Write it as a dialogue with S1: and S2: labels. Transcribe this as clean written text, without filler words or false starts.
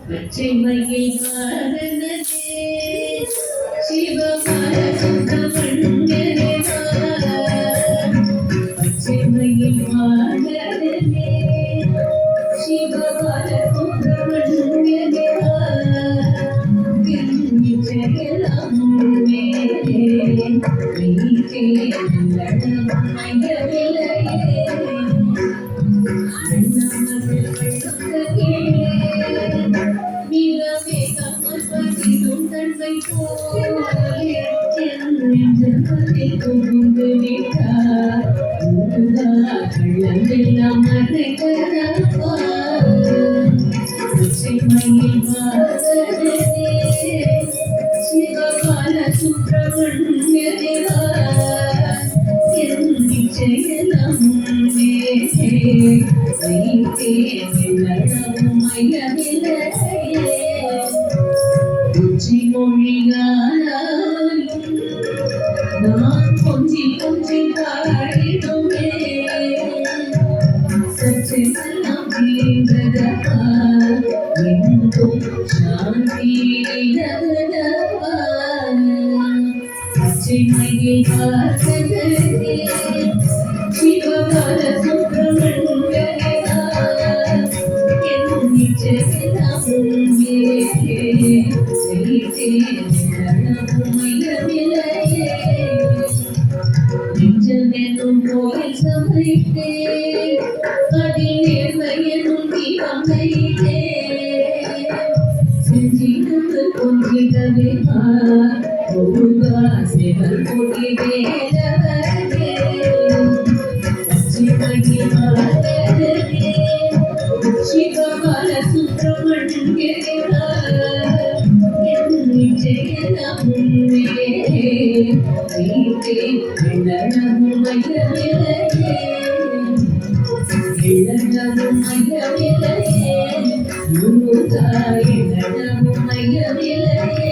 S1: பச்சைமயில் வாகனதே சிவபால சுப்பிரமணியனே பச்சைமயில் வாகனதே சிவபால சுப்பிரமணியனே நிச்சயலாம் மேலே நீக்கே நடனம் மையவில்லையே தன்மை போலே கொண்டு விட்டார் கள்ளமெல்லாம் மயில் வாசனே சிவபால சுப்பிரமணிய தேவா நிச்சயலாம் மொழிகாலும் நான் கொஞ்சி கொஞ்சி பாடிடுமே சற்று எல்லாம் தீர்ந்ததப்பா எங்கும் சாந்தி நிலவதப்பா பச்சைமயில் வாசனே சிவபால சுப்பிரமணிய நிச்சயலாம் நெஞ்சமெனும் கோயில் சமைத்தே அதில் நேர்மையெனும் தீபம் வைத்தே செஞ்சினது கொஞ்சிடவே முருகா சிவன் கொடி வேலவரே பச்சைமயில் வாசனே சிவபால சுப்பிரமணிய நிச்சயலாம் இளநமும் மையவிலையே முருகா இளநமும் மையவிலையே